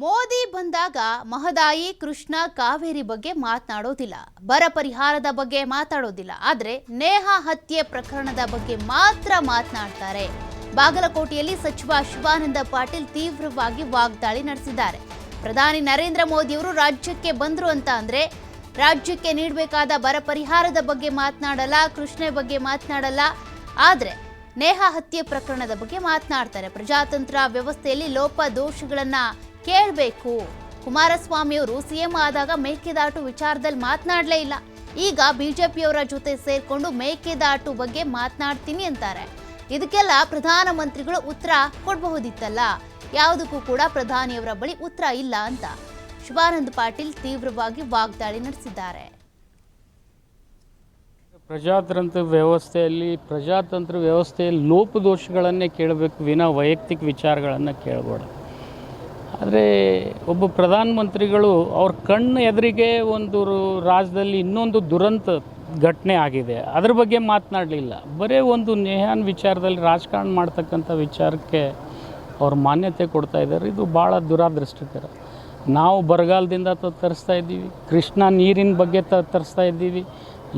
ಮೋದಿ ಬಂದಾಗ ಮಹದಾಯಿ, ಕೃಷ್ಣ, ಕಾವೇರಿ ಬಗ್ಗೆ ಮಾತನಾಡೋದಿಲ್ಲ, ಬರ ಪರಿಹಾರದ ಬಗ್ಗೆ ಮಾತಾಡೋದಿಲ್ಲ. ಆದರೆ ನೇಹಾ ಹತ್ಯೆ ಪ್ರಕರಣದ ಬಗ್ಗೆ ಮಾತ್ರ ಮಾತನಾಡ್ತಾರೆ. ಬಾಗಲಕೋಟೆಯಲ್ಲಿ ಸಚಿವ ಶಿವಾನಂದ ಪಾಟೀಲ್ ತೀವ್ರವಾಗಿ ವಾಗ್ದಾಳಿ ನಡೆಸಿದ್ದಾರೆ. ಪ್ರಧಾನಿ ನರೇಂದ್ರ ಮೋದಿ ಅವರು ರಾಜ್ಯಕ್ಕೆ ಬಂದ್ರು ಅಂತ ಅಂದ್ರೆ ರಾಜ್ಯಕ್ಕೆ ನೀಡಬೇಕಾದ ಬರ ಪರಿಹಾರದ ಬಗ್ಗೆ ಮಾತನಾಡಲ್ಲ, ಕೃಷ್ಣೆ ಬಗ್ಗೆ ಮಾತನಾಡಲ್ಲ. ಆದರೆ ನೇಹಾ ಹತ್ಯೆ ಪ್ರಕರಣದ ಬಗ್ಗೆ ಮಾತನಾಡ್ತಾರೆ. ಪ್ರಜಾತಂತ್ರ ವ್ಯವಸ್ಥೆಯಲ್ಲಿ ಲೋಪದೋಷಗಳನ್ನ ಕೇಳಬೇಕು. ಕುಮಾರಸ್ವಾಮಿ ಅವರು ಸಿಎಂ ಆದಾಗ ಮೇಕೆದಾಟು ವಿಚಾರದಲ್ಲಿ ಮಾತನಾಡಲೇ ಇಲ್ಲ. ಈಗ ಬಿಜೆಪಿಯವರ ಜೊತೆ ಸೇರ್ಕೊಂಡು ಮೇಕೆದಾಟು ಬಗ್ಗೆ ಮಾತನಾಡ್ತೀನಿ ಅಂತಾರೆ. ಇದಕ್ಕೆಲ್ಲ ಪ್ರಧಾನಮಂತ್ರಿಗಳು ಉತ್ತರ ಕೊಡಬಹುದಿತ್ತಲ್ಲ, ಯಾವುದಕ್ಕೂ ಕೂಡ ಪ್ರಧಾನಿಯವರ ಬಳಿ ಉತ್ತರ ಇಲ್ಲ ಅಂತ ಶಿವಾನಂದ ಪಾಟೀಲ್ ತೀವ್ರವಾಗಿ ವಾಗ್ದಾಳಿ ನಡೆಸಿದ್ದಾರೆ. ಪ್ರಜಾತಂತ್ರ ವ್ಯವಸ್ಥೆಯಲ್ಲಿ ಲೋಪದೋಷಗಳನ್ನೇ ಕೇಳಬೇಕು, ವಿನಾ ವೈಯಕ್ತಿಕ ವಿಚಾರಗಳನ್ನು ಕೇಳಬಾರ್ದು. ಆದರೆ ಒಬ್ಬ ಪ್ರಧಾನಮಂತ್ರಿಗಳು ಅವ್ರ ಕಣ್ಣು ಎದುರಿಗೆ ಒಂದು ರಾಜ್ಯದಲ್ಲಿ ಇನ್ನೊಂದು ದುರಂತ ಘಟನೆ ಆಗಿದೆ, ಅದ್ರ ಬಗ್ಗೆ ಮಾತನಾಡಲಿಲ್ಲ. ಬರೀ ಒಂದು ನೇಹಾನ್ ವಿಚಾರದಲ್ಲಿ ರಾಜಕಾರಣ ಮಾಡ್ತಕ್ಕಂಥ ವಿಚಾರಕ್ಕೆ ಅವ್ರು ಮಾನ್ಯತೆ ಕೊಡ್ತಾ ಇದ್ದಾರೆ. ಇದು ಭಾಳ ದುರಾದೃಷ್ಟಕರ. ನಾವು ಬರಗಾಲದಿಂದ ತರಿಸ್ತಾ ಇದ್ದೀವಿ, ಕೃಷ್ಣ ನೀರಿನ ಬಗ್ಗೆ ತರಿಸ್ತಾ ಇದ್ದೀವಿ.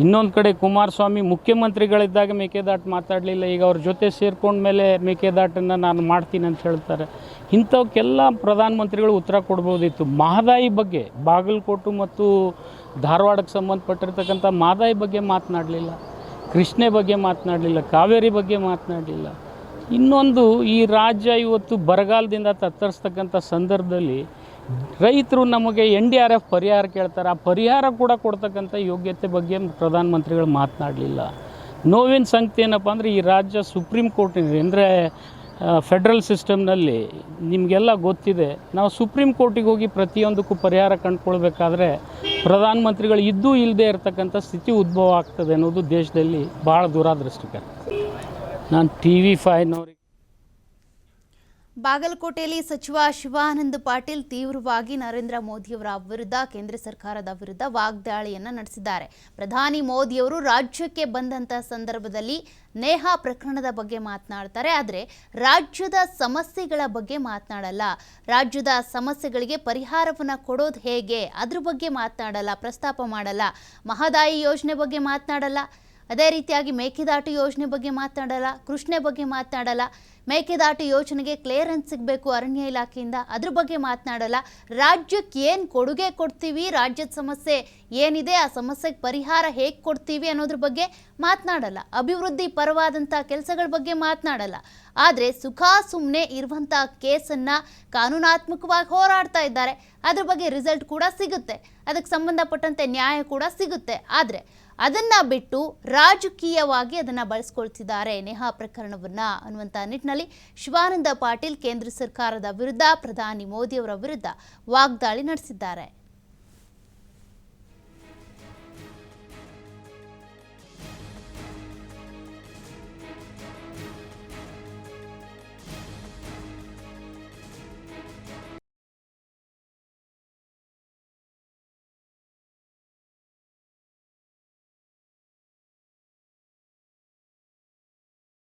ಇನ್ನೊಂದು ಕಡೆ ಕುಮಾರಸ್ವಾಮಿ ಮುಖ್ಯಮಂತ್ರಿಗಳಿದ್ದಾಗ ಮೇಕೆದಾಟು ಮಾತಾಡಲಿಲ್ಲ, ಈಗ ಅವ್ರ ಜೊತೆ ಸೇರ್ಕೊಂಡ್ಮೇಲೆ ಮೇಕೆದಾಟನ್ನು ನಾನು ಮಾಡ್ತೀನಿ ಅಂತ ಹೇಳ್ತಾರೆ. ಇಂಥವಕ್ಕೆಲ್ಲ ಪ್ರಧಾನಮಂತ್ರಿಗಳು ಉತ್ತರ ಕೊಡ್ಬೋದಿತ್ತು. ಮಹದಾಯಿ ಬಗ್ಗೆ, ಬಾಗಲಕೋಟೆ ಮತ್ತು ಧಾರವಾಡಕ್ಕೆ ಸಂಬಂಧಪಟ್ಟಿರ್ತಕ್ಕಂಥ ಮಹದಾಯಿ ಬಗ್ಗೆ ಮಾತನಾಡಲಿಲ್ಲ, ಕೃಷ್ಣೆ ಬಗ್ಗೆ ಮಾತನಾಡಲಿಲ್ಲ, ಕಾವೇರಿ ಬಗ್ಗೆ ಮಾತನಾಡಲಿಲ್ಲ. ಇನ್ನೊಂದು, ಈ ರಾಜ್ಯ ಇವತ್ತು ಬರಗಾಲದಿಂದ ತತ್ತರಿಸ್ತಕ್ಕಂಥ ಸಂದರ್ಭದಲ್ಲಿ ರೈತರು ನಮಗೆ NDRF ಪರಿಹಾರ ಕೇಳ್ತಾರೆ. ಆ ಪರಿಹಾರ ಕೂಡ ಕೊಡ್ತಕ್ಕಂಥ ಯೋಗ್ಯತೆ ಬಗ್ಗೆ ಪ್ರಧಾನಮಂತ್ರಿಗಳು ಮಾತನಾಡಲಿಲ್ಲ. ನೋವಿನ ಸಂಗತಿ ಏನಪ್ಪ ಅಂದರೆ, ಈ ರಾಜ್ಯ ಸುಪ್ರೀಂ ಕೋರ್ಟ್ ಅಂದರೆ ಫೆಡ್ರಲ್ ಸಿಸ್ಟಮ್ನಲ್ಲಿ ನಿಮಗೆಲ್ಲ ಗೊತ್ತಿದೆ, ನಾವು ಸುಪ್ರೀಂ ಕೋರ್ಟಿಗೆ ಹೋಗಿ ಪ್ರತಿಯೊಂದಕ್ಕೂ ಪರಿಹಾರ ಕಂಡುಕೊಳ್ಬೇಕಾದ್ರೆ ಪ್ರಧಾನಮಂತ್ರಿಗಳು ಇದ್ದೂ ಇಲ್ಲದೆ ಇರತಕ್ಕಂಥ ಸ್ಥಿತಿ ಉದ್ಭವ ಆಗ್ತದೆ ಅನ್ನೋದು ದೇಶದಲ್ಲಿ ಭಾಳ ದುರಾದೃಷ್ಟಕರ. ನಾನು TV5ನವ್ರಿಗೆ ಬಾಗಲಕೋಟೆಯಲ್ಲಿ ಸಚಿವ ಶಿವಾನಂದ ಪಾಟೀಲ್ ತೀವ್ರವಾಗಿ ನರೇಂದ್ರ ಮೋದಿಯವರ ವಿರುದ್ಧ, ಕೇಂದ್ರ ಸರ್ಕಾರದ ವಿರುದ್ಧ ವಾಗ್ದಾಳಿಯನ್ನು ನಡೆಸಿದ್ದಾರೆ. ಪ್ರಧಾನಿ ಮೋದಿಯವರು ರಾಜ್ಯಕ್ಕೆ ಬಂದಂಥ ಸಂದರ್ಭದಲ್ಲಿ ನೇಹಾ ಪ್ರಕರಣದ ಬಗ್ಗೆ ಮಾತನಾಡ್ತಾರೆ, ಆದರೆ ರಾಜ್ಯದ ಸಮಸ್ಯೆಗಳ ಬಗ್ಗೆ ಮಾತನಾಡಲ್ಲ. ರಾಜ್ಯದ ಸಮಸ್ಯೆಗಳಿಗೆ ಪರಿಹಾರವನ್ನು ಕೊಡೋದು ಹೇಗೆ ಅದ್ರ ಬಗ್ಗೆ ಮಾತನಾಡಲ್ಲ, ಪ್ರಸ್ತಾಪ ಮಾಡಲ್ಲ. ಮಹದಾಯಿ ಯೋಜನೆ ಬಗ್ಗೆ ಮಾತನಾಡಲ್ಲ, ಅದೇ ರೀತಿಯಾಗಿ ಮೇಕೆದಾಟು ಯೋಜನೆ ಬಗ್ಗೆ ಮಾತನಾಡಲ್ಲ, ಕೃಷ್ಣೆ ಬಗ್ಗೆ ಮಾತನಾಡಲ್ಲ. ಮೇಕೆದಾಟು ಯೋಜನೆಗೆ ಕ್ಲಿಯರೆನ್ಸ್ ಸಿಗಬೇಕು ಅರಣ್ಯ ಇಲಾಖೆಯಿಂದ, ಅದ್ರ ಬಗ್ಗೆ ಮಾತನಾಡಲ್ಲ. ರಾಜ್ಯಕ್ಕೆ ಏನು ಕೊಡುಗೆ ಕೊಡ್ತೀವಿ, ರಾಜ್ಯದ ಸಮಸ್ಯೆ ಏನಿದೆ ಆ ಸಮಸ್ಯೆಗೆ ಪರಿಹಾರ ಹೇಗೆ ಕೊಡ್ತೀವಿ ಅನ್ನೋದ್ರ ಬಗ್ಗೆ ಮಾತನಾಡಲ್ಲ. ಅಭಿವೃದ್ಧಿ ಪರವಾದಂಥ ಕೆಲಸಗಳ ಬಗ್ಗೆ ಮಾತನಾಡಲ್ಲ. ಆದರೆ ಸುಮ್ಮನೆ ಇರುವಂಥ ಕೇಸನ್ನು ಕಾನೂನಾತ್ಮಕವಾಗಿ ಹೋರಾಡ್ತಾ ಇದ್ದಾರೆ. ಅದ್ರ ಬಗ್ಗೆ ರಿಸಲ್ಟ್ ಕೂಡ ಸಿಗುತ್ತೆ, ಅದಕ್ಕೆ ಸಂಬಂಧಪಟ್ಟಂತೆ ನ್ಯಾಯ ಕೂಡ ಸಿಗುತ್ತೆ. ಆದರೆ ಅದನ್ನು ಬಿಟ್ಟು ರಾಜಕೀಯವಾಗಿ ಅದನ್ನು ಬಳಸ್ಕೊಳ್ತಿದ್ದಾರೆ ನೇಹಾ ಪ್ರಕರಣವನ್ನು ಅನ್ನುವಂಥ ನಿಟ್ಟಿನಲ್ಲಿ ಶಿವಾನಂದ ಪಾಟೀಲ್ ಕೇಂದ್ರ ಸರ್ಕಾರದ ವಿರುದ್ಧ, ಪ್ರಧಾನಿ ಮೋದಿಯವರ ವಿರುದ್ಧ ವಾಗ್ದಾಳಿ ನಡೆಸಿದ್ದಾರೆ.